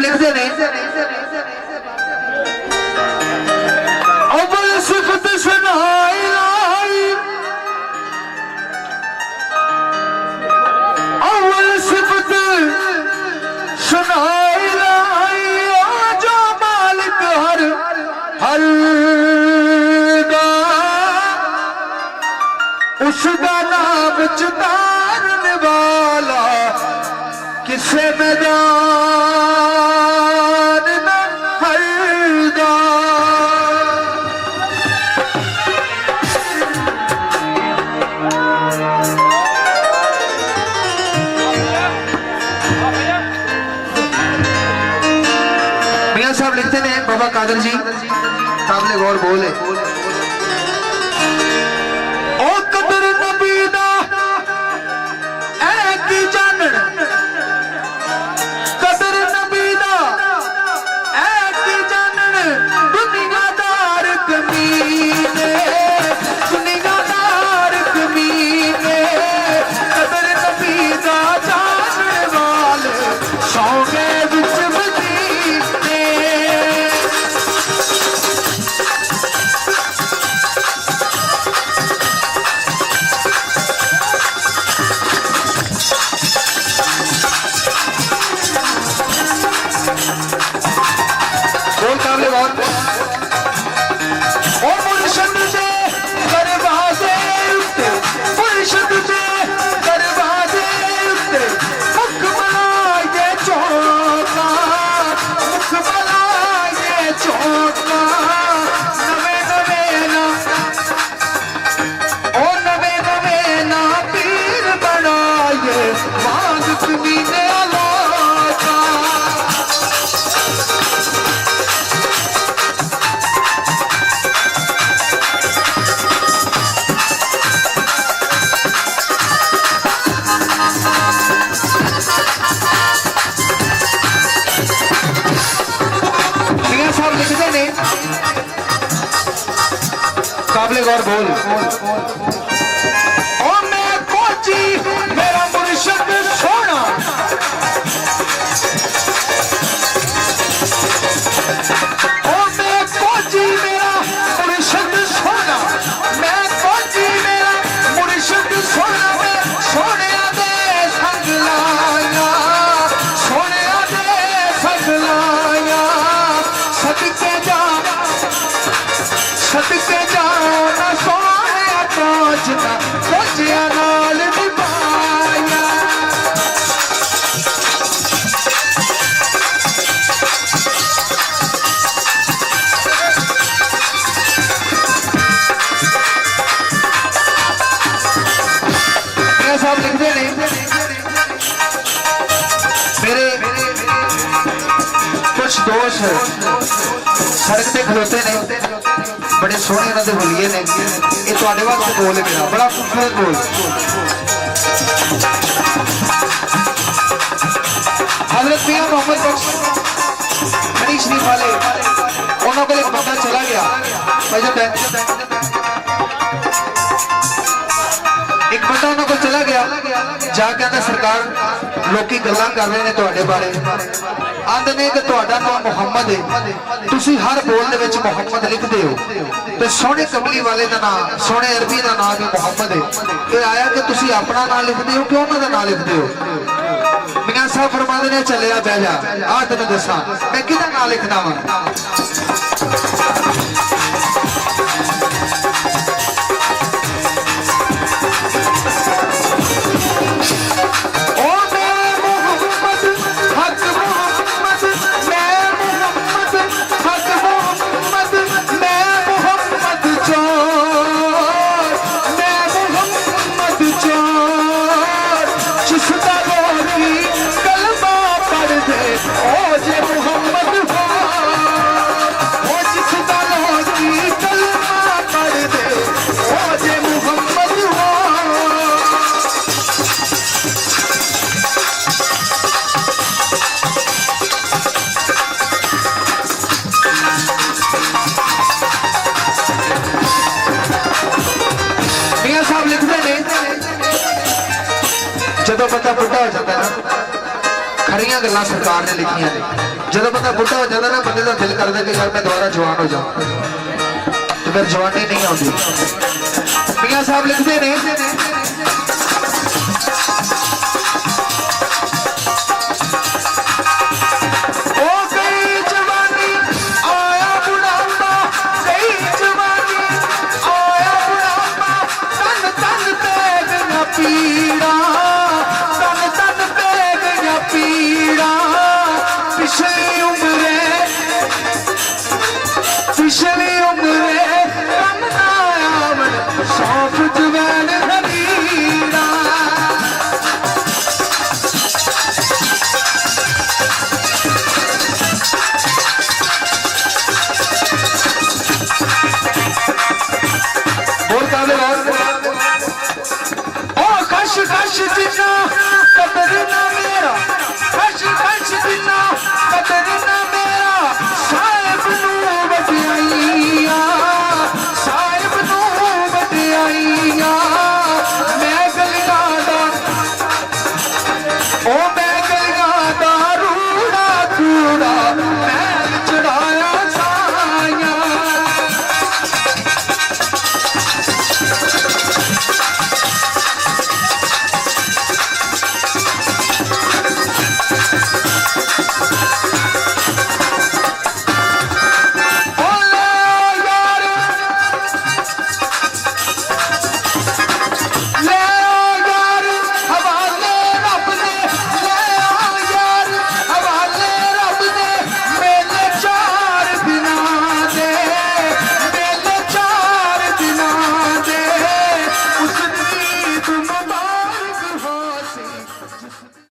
लिखते नहीं अव्वल सिफत सुनाई लाई अव्वल सिफत सुनाई लाई जो मालिक हर उसका नाम चुतारने वाला किसे मैदान न हरदा मियां साहब लिखते हैं बाबा कादर जी काबिले गौर बोले काबिले गौर बोल ओ मैं कोची मेरा मुर्शिद सोना ओ मैं कोची मेरा मुर्शिद सोना मैं कोची मेरा मुर्शिद सोना मैं सोने दे संग लाया सोने दे संग लाया सदके जा सदके जा नाल निभाया साहब लिखते नहीं मेरे कुछ दोस्त सड़क पे खलोते नहीं बड़े सोहने उन्होंने बोलिए ने ये तुहाडे वास्ते बोल गया बड़ा खूबसूरत बोल हजरत मियां मोहम्मद बख्श हनी शरीफ वाले उन्होंने को एक बंदा चला गया एक बंदा उन्होंने को चला गया जाके आंदा सरकार लोकी गल्लां कर रहे हैं तुहाडे बारे आंदे ने कि तुहाडा नाम मुहम्मद है तुसी हर बोल दे विच मुहम्मद लिखदे हो ते सोहने कमली वाले दा नाम सोहने अरबी दा नाम भी मुहम्मद है ये आया कि तुसी अपना नाम लिखदे हो कि उन्हां दा नाम लिखदे हो मियां साहब फरमांदे ने चलिया बह जा आ तैनूं दसां मैं किहदा नाम लिखना वा जो बंदा बुढ़ा हो जाता है ना खड़िया गल्लां सरकार ने लिखियां ने ਜਦੋਂ ਬੰਦਾ ਬੁੱਢਾ ਹੋ ਜਾਂਦਾ ਨਾ ਬੰਦੇ ਦਾ ਦਿਲ ਕਰਦਾ ਕਿ ਯਾਰ ਮੈਂ ਦੁਬਾਰਾ ਜਵਾਨ ਹੋ ਜਾਵਾਂ ਤੇ ਫਿਰ ਜਵਾਨੀ ਨਹੀਂ ਆਉਂਦੀ। ਮੀਆਂ ਸਾਹਿਬ ਲਿਖਦੇ ਨੇ पीड़ा तन तन पे गया पीड़ा पिछली